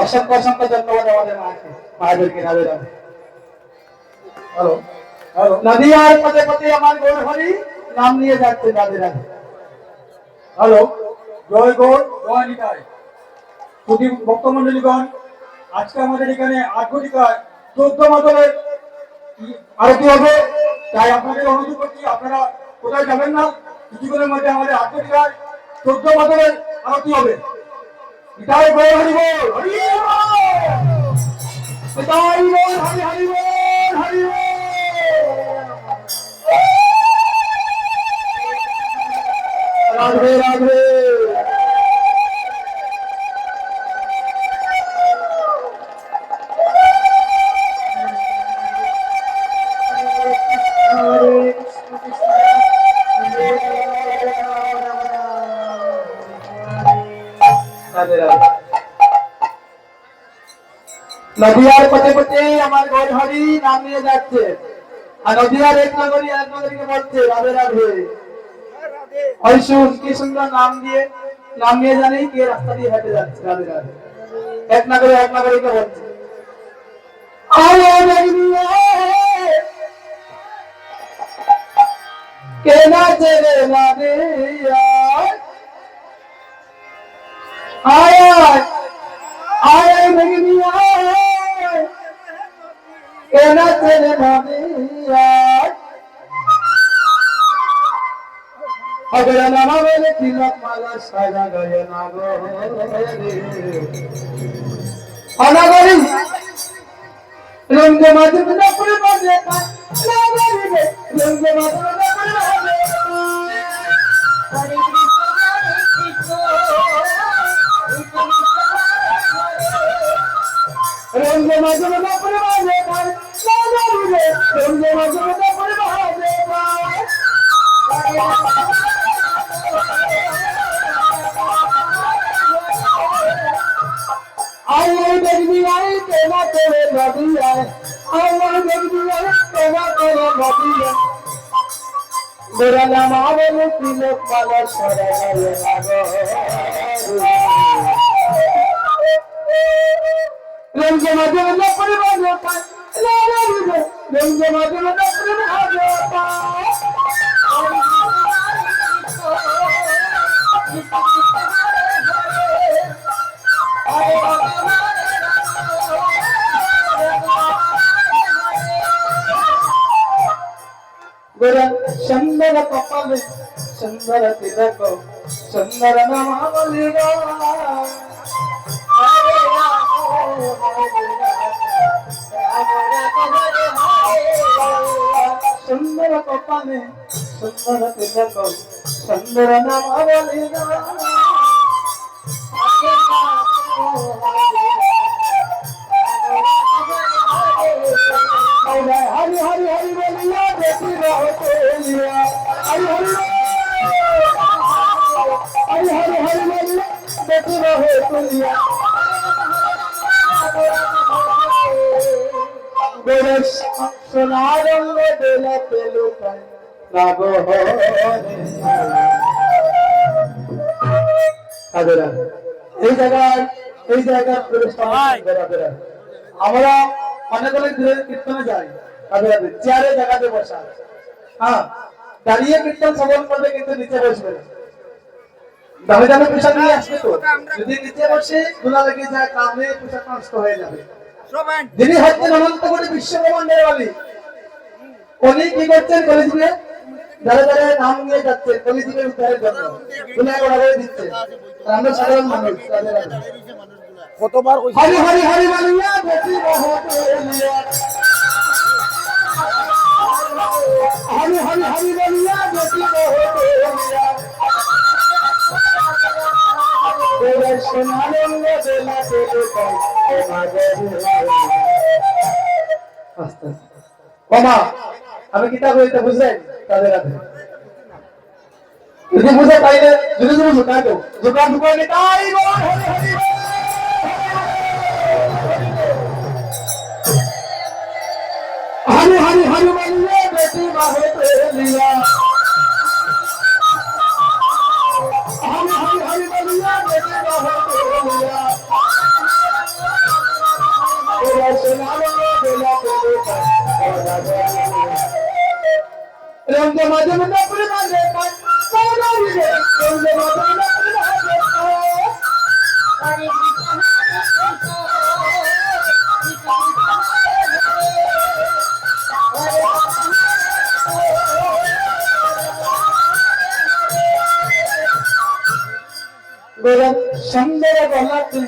অসংখ্য অসংখ্য ধন্যবাদ আমাদের মায়েদেরকে। রাধে রাধে। হ্যালো হ্যালো, নদিয়ার পদে পদে আমার গৌর হরি নাম নিয়ে যাচ্ছে। রাধে রাধে। হ্যালো, জয় গৌর জয় নিতাই। প্রতি ভক্তমন্ডলীগণ, আজকে আমাদের এখানে আর্ঘটিকায় 14 মাতলের আরতি হবে। তাই আপনাদের অনুরোধ করছি, আপনারা কোথায় যাবেন না, কিছুক্ষণের মধ্যে আমাদের আর্ঘটিকায় 14 মাতলের আরতি হবে। নিতাই গৌর হরি বল, হরি নিতাই বল, হরি হরি বল, হরি রাধে রাধে। নদিয়ার পথে পথে আমার গৌর হরি নাম নিয়ে যাচ্ছে। আর নদিয়ার এক নগরীকে বলছে রাধে রাধে। ওই শুন কি সুন্দর নাম নিয়ে জানি কে রাস্তা দিয়ে হেঁটে যাচ্ছে। রাধে রাধে। এক নগরীকে বলছে কে নাচে রে রাধে আয় আয় মেঘনি আয় কে নাচে রে রাধে अगर नामा मेरे तिलक माला साजा गए नागो अनागरी रंग माधव न पूरे बाजे का नागरी रे रंग माधव न पूरे बाजे हरे कृष्ण रंग माधव न पूरे बाजे का नागरी रे रंग माधव न पूरे बाजे का आये जगदी आये तेरा तेरे नदी आये आये जगदी आये तेरा तेरे नदी आये मेरा नाम आवे तिलक माला साजा गए नागो रंग माधव न पूरे बाजे का नागरी रे रंग माधव न पूरे बाजे का सुंदर कपाल सुंदर तिलक सुंदर नामावलिगा सुंदर कपाल सुंदर तिलक सुंदर नामावलिगा हरि हरि हरि बोलिया बेटी रहो बोलिया हरि हरि हरि हरि हरि बोलिया बेटी रहो बोलिया गोरे सोना रंग देला पेलू पर लागो हो আদরা এই জায়গা আমরা অনেক অনেক দূরে কীর্তনে যাই। চেয়ারে জায়গাতে বসা, হ্যাঁ দাঁড়িয়ে কীর্তন শ্রবণ করবে কিন্তু নিচে বসবে না। দামে দামে পোশাক নিয়ে আসবে তো, যদি নিচে বসে ধুলা লেগে যায় কামে পোশাক নষ্ট হয়ে যাবে। যিনি হচ্ছেন অনন্ত কোটি বিশ্ব ব্রহ্মাণ্ডের মালিক, উনি কি করছেন কলিযুগে যারা যারা নাম নিয়ে যাচ্ছে কলিযুগের উদ্ধারের জন্য দুনিয়া বরাবর দিচ্ছে। আমরা সাধারণ মানুষ কতবার হরি হরি হরি বলিয়া বেশি বহুত হরি হরি হরি বলিয়া বেশি বহুত ওরে সোনার রঙ বেলাতে লুকাই তোমাদের আস্তে আস্তে ওমা আমি কিতাব হইতে বুঝলেন তাদের হাতে যদি বুঝে তাইলে যদি তুমি ঝুঁকাই দাও ঝুঁকা ঝুঁকাইলে তাই বল হরি হরি हरि हरि हरि बलिए बेटी बाहे लिया हरि हरि हरि बलिए बेटी बाहे लिया तेरा सुनाने बेला रंग मजे में अपने मांगे पर सोना रे रंग मजे में अपने मांगे हरे गोरख सुंदर गलाते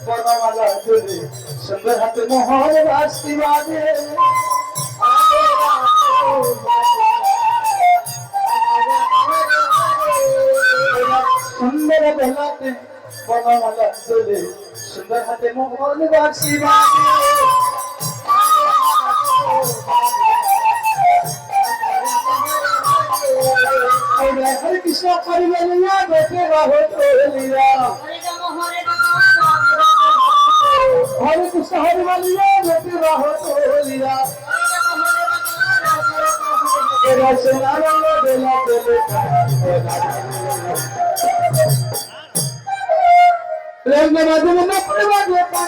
बनमाला झूले सुंदर हाथ मोहर रास्ती बाजे सुंदर गलाते बनमाला झूले सुंदर हाथ मोहर रास्ती बाजे हरे कृष्ण परिवलिया बेटे बाहो लिया हरे कृष्ण हरिवलिया बेटे बाहो लिया तेरा सोना रंग बेला प्रेम के माध्यम में अपने बाजे पर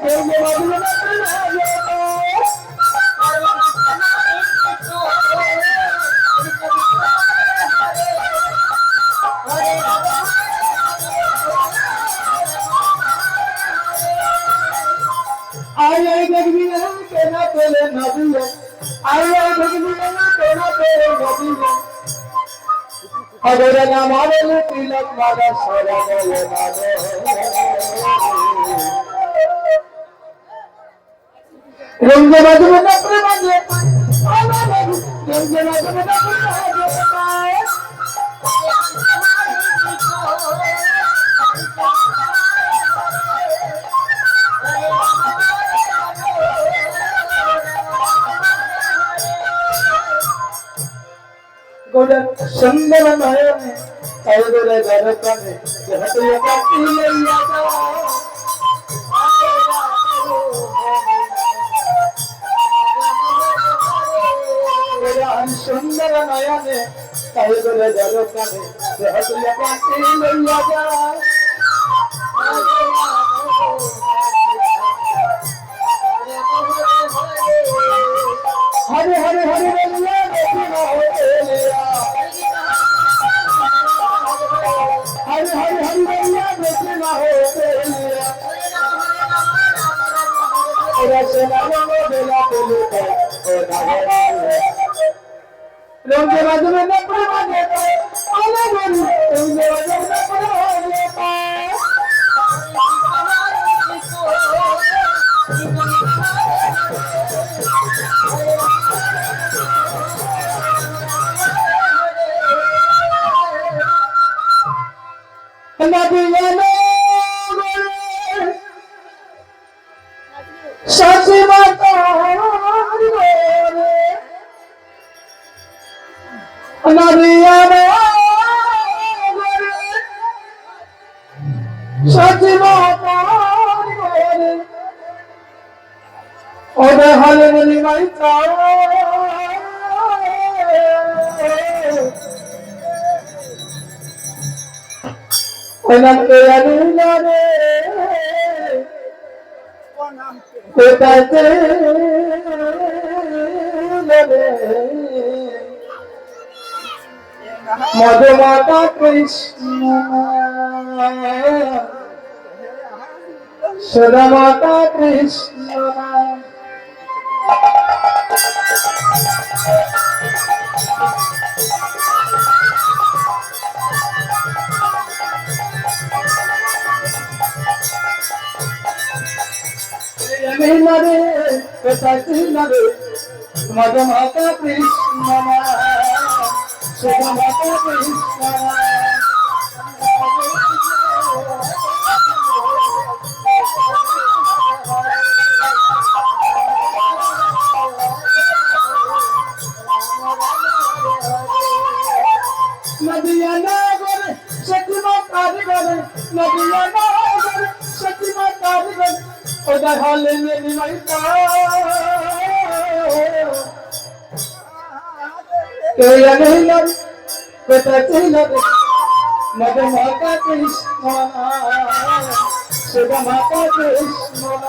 प्रेम के माध्यम में अपने बाजे आई आई भगवीना केना तेरे नदिया आई आई भगवीना केना तेरे नदिया अगर नाम आवे तिलक माला सारा गले मारे रंग बाजू में अपने बाजे रंग बाजू में अपने बाजे गोरख सुंदर नयन ऐदरे गरकने जहतिया काटी लैया जा गोरख सुंदर नयन ऐदरे गरकने जहतिया काटी लैया जा हरे हरे हरे बलिया बेटी बाहो लिया हरे हरे हरे बलिया बेटी बाहो लिया तेरा सोना रंग बेला लुकाई रंग के बाजू में अपने बाजे पर आले गोरी रंग के बाजू में अपने बाजे पर नदिया सची माता नदिया सची माता और हल मिली माई नमके अनुना रे बेटाते लगे मधु माता कृष्ण सुधा माता कृष्ण नरे सती नरे मधु माता कृष्ण सुधा माता कृष्ण हाय हाले मेरी माइता केला नहीं लग बेटा चला दे मगर माता कृष्ण सुबह माता कृष्ण